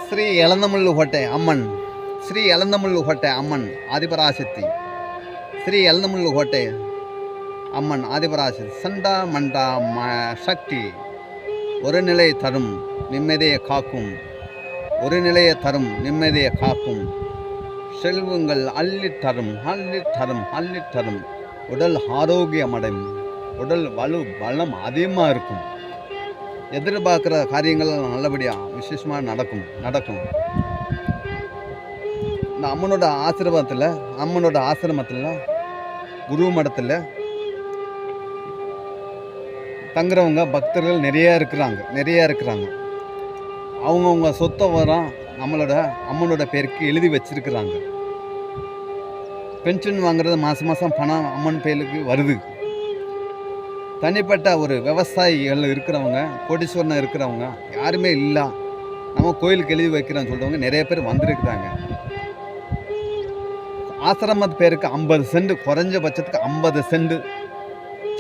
ಶ್ರೀ ಯಳಂದಮುಳ್ಳು ಹೊಟ್ಟೆ ಅಮ್ಮನ್ ಶ್ರೀ ಯಳಂದಮುಳ್ಳು ಹೊಟ್ಟೆ ಅಮ್ಮನ್ ಆದಿಪರಾಶಕ್ತಿ ಶ್ರೀ ಯಳಂದಮುಳ್ಳು ಹೊಟ್ಟೆ அம்மன் ஆதிபராசக்தி சண்டா மண்டா சக்தி ஒரு நிலை தரும் நிம்மதியை காக்கும் ஒரு நிலையை தரும் நிம்மதியை காக்கும் செல்வங்கள் அள்ளி தரும் அள்ளி தரும் அள்ளி தரும் உடல் ஆரோக்கியமடையும் உடல் பலம் அதிகமாக இருக்கும் எதிர்பார்க்குற காரியங்கள் நல்லபடியாக விசேஷமாக நடக்கும் இந்த அம்மனோட ஆசிரமத்தில் குரு மடத்தில் தங்குறவங்க பக்தர்கள் நிறையா இருக்கிறாங்க அவங்கவுங்க சொத்தை வரம் நம்மளோட அம்மனோட பேருக்கு எழுதி வச்சிருக்கிறாங்க. பென்ஷன் வாங்குறது மாதம் பணம் அம்மன் பேருக்கு வருது. தனிப்பட்ட ஒரு விவசாயிகள் இருக்கிறவங்க, கோடீஸ்வரன் இருக்கிறவங்க யாருமே இல்லை, நம்ம கோயிலுக்கு எழுதி வைக்கிறோன்னு சொல்கிறவங்க நிறைய பேர் வந்திருக்கிறாங்க. ஆசிரமத்து பேருக்கு 50 சென்ட், குறைஞ்சபட்சத்துக்கு 50 சென்ட்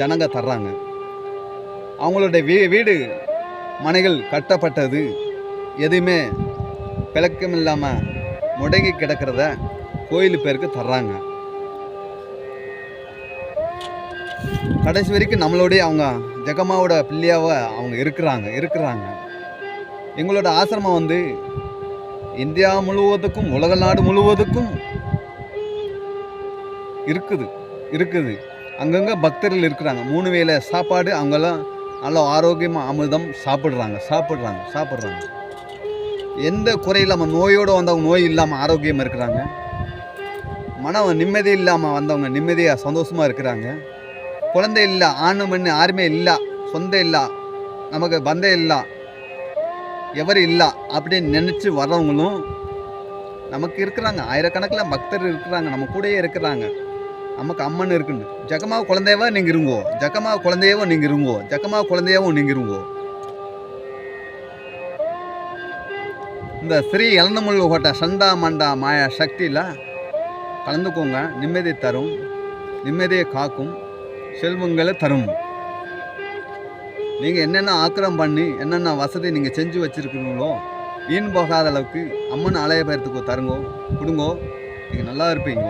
ஜனங்க தர்றாங்க. அவங்களுடைய வீடு மனைகள் கட்டப்பட்டது எதுவுமே பிளக்கம் இல்லாமல் முடங்கி கிடக்கிறத கோயில் பேருக்கு தர்றாங்க. கடைசி வரைக்கும் நம்மளோடைய அவங்க ஜெகமாவோட பிள்ளையாவை அவங்க இருக்கிறாங்க. எங்களோட ஆசிரமம் இந்தியா முழுவதுக்கும் உலக நாடு முழுவதுக்கும் இருக்குது. அங்கங்கே பக்தர்கள் இருக்கிறாங்க. 3 வேளை சாப்பாடு அவங்கெல்லாம் நல்ல ஆரோக்கியமாக அமிர்தம் சாப்பிட்றாங்க. எந்த குறை இல்லாமல் நோயோடு வந்தவங்க நோய் இல்லாமல் ஆரோக்கியமாக இருக்கிறாங்க. மன நிம்மதி இல்லாமல் வந்தவங்க நிம்மதியாக சந்தோஷமாக இருக்கிறாங்க. குழந்தை இல்லை, ஆணு மண்ணு யாருமே இல்லை, சொந்தம் இல்லை, நமக்கு பந்தம் இல்லை, எவரும் இல்லை அப்படின்னு நினச்சி வர்றவங்களும் நமக்கு இருக்கிறாங்க. ஆயிரக்கணக்கில் பக்தர் இருக்கிறாங்க, நம்ம கூடயே இருக்கிறாங்க. நமக்கு அம்மன் இருக்குன்னு ஜெகமாவு குழந்தையவோ நீங்கள் இருங்கோ. இந்த ஸ்ரீ எலந்தமுள்ளு கோட்டை சண்டா மண்டா மாயா சக்தியில் கலந்துக்கோங்க. நிம்மதி தரும், நிம்மதியை காக்கும், செல்வங்களை தரும். நீங்கள் என்னென்ன ஆக்கிரம் பண்ணி என்னென்ன வசதி நீங்கள் செஞ்சு வச்சுருக்கீங்களோ வீண் போகாத அளவுக்கு அம்மன் ஆலய பேரத்துக்கு தருங்கோ, கொடுங்கோ. நீங்கள் நல்லா இருப்பீங்க.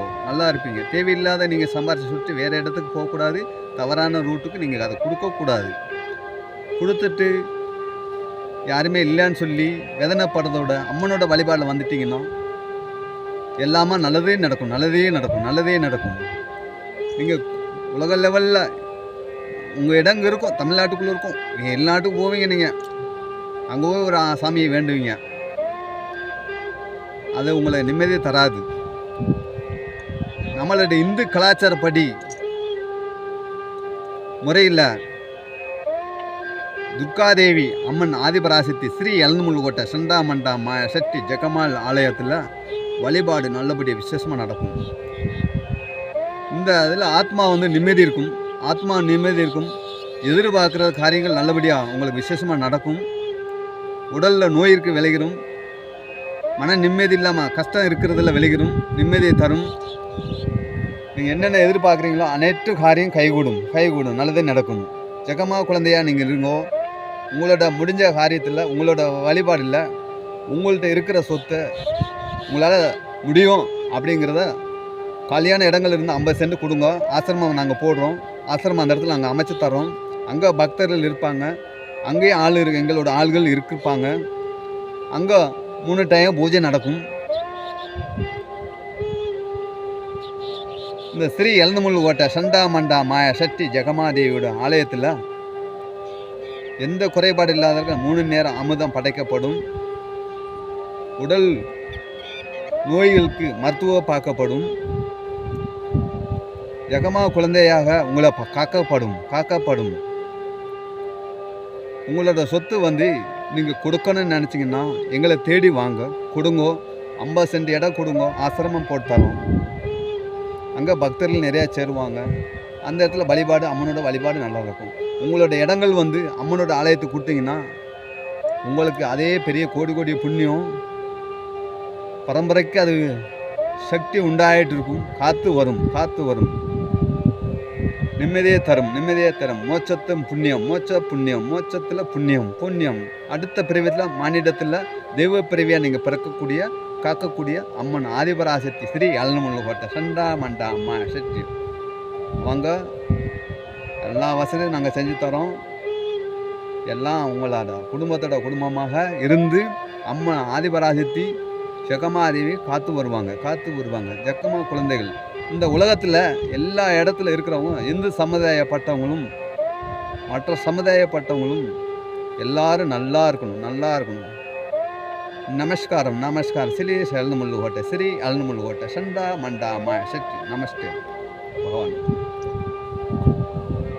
தேவையில்லாத நீங்கள் சம்பாரிச்சு சுட்டு வேறு இடத்துக்கு போகக்கூடாது. தவறான ரூட்டுக்கு நீங்கள் அதை கொடுக்கக்கூடாது. கொடுத்துட்டு யாருமே இல்லைன்னு சொல்லி வேதனைப்படுறதோட அம்மனோட வழிபாடில் வந்துட்டிங்கன்னா எல்லாமே நல்லதே நடக்கும். நீங்கள் உலக லெவலில் உங்கள் இடங்க இருக்கும், தமிழ்நாட்டுக்குள்ளே இருக்கும். நீங்கள் எல்லா நாட்டுக்கும் போவீங்க. நீங்கள் அங்கே போய் ஒரு சாமியை வேண்டுவீங்க, அது உங்களை நிம்மதியை தராது. நம்மளுடைய இந்து கலாச்சாரப்படி முறையில் துர்காதேவி அம்மன் ஆதிபராசக்தி ஸ்ரீ எலந்தமுள்ளு கோட்டை சண்டா மண்டா சக்தி ஜெகமால் ஆலயத்தில் வழிபாடு நல்லபடியாக விசேஷமாக நடக்கும். இந்த இதில் ஆத்மா நிம்மதி இருக்கும். எதிர்பார்க்குற காரியங்கள் நல்லபடியாக உங்களுக்கு விசேஷமாக நடக்கும். உடலில் நோய் இருக்கு விளைகிறோம். மன நிம்மதி இல்லாமல் கஷ்டம் இருக்கிறதுல விளைகிறோம். நிம்மதியை தரும். நீங்கள் என்னென்ன எதிர்பார்க்குறீங்களோ அனைத்து காரியம் கைகூடும், நல்லதே நடக்கும். ஜெகமா குழந்தையாக நீங்கள் இருங்கோ. உங்களோட முடிஞ்ச காரியத்தில், உங்களோட வழிபாடில், உங்கள்கிட்ட இருக்கிற சொத்தை உங்களால் முடியும் அப்படிங்கிறத காலியான இடங்கள் இருந்து 50 சென்ட் கொடுங்க. ஆசிரமம் நாங்கள் போடுறோம். ஆசிரமம் அந்த இடத்துல நாங்கள் அமைச்சு தரோம். அங்கே பக்தர்கள் இருப்பாங்க. அங்கேயும் எங்களோட ஆள்கள் இருப்பாங்க. அங்கே 3 டைம் பூஜை நடக்கும். இந்த ஸ்ரீ எலந்தமுள்ளு கோட்டை சண்டா மண்டா மாயா சக்தி ஜெகமாதேவியோட ஆலயத்தில் எந்த குறைபாடு இல்லாதவர்கள் 3 நேரம் அமுதம் படைக்கப்படும். உடல் நோய்களுக்கு மருத்துவம் பார்க்கப்படும். ஜெகமா குழந்தையாக உங்களை காக்கப்படும். உங்களோட சொத்து நீங்கள் கொடுக்கணும்னு நினச்சிங்கன்னா எங்களை தேடி வாங்க, கொடுங்கோ. 50 சென்ட் இடம் கொடுங்கோ, ஆசிரமம் போட்டு தரோம். அங்கே பக்தர்கள் நிறையா சேருவாங்க. அந்த இடத்துல வழிபாடு, அம்மனோட வழிபாடு நல்லா இருக்கும். உங்களோட இடங்கள் அம்மனோட ஆலயத்துக்கு கொடுத்தீங்கன்னா உங்களுக்கு அதே பெரிய கோடி புண்ணியம் பரம்பரைக்கு அது சக்தி உண்டாயிட்டு இருக்கும். காத்து வரும். நிம்மதியை தரும். மோட்சத்தில் புண்ணியம். அடுத்த பிரிவத்தில் மானிடத்தில் தெய்வ பிறவியாக நீங்கள் பிறக்கக்கூடிய காக்கக்கூடிய அம்மன் ஆதிபராசக்தி ஸ்ரீ எலனமுள்ள கோட்டை சண்டா மண்டா அம்மா சக்தி வாங்க. எல்லா வசதியும் நாங்கள் செஞ்சு தரோம். எல்லாம் உங்களோட குடும்பத்தோட குடும்பமாக இருந்து அம்மன் ஆதிபராசக்தி ஜெகமாதேவி காத்து வருவாங்க. ஜெகமா குழந்தைகள் இந்த உலகத்தில் எல்லா இடத்துல இருக்கிறவங்க இந்து சமுதாயப்பட்டவங்களும் மற்ற சமுதாயப்பட்டவங்களும் எல்லாரும் நல்லா இருக்கணும். நமஸ்காரம் ஸ்ரீ எலனமுள்ள கோட்டை ஸ்ரீ எலனமுள்ள கோட்டை சண்டா மண்டா மாயா சக்தி. நமஸ்தே பகவான்.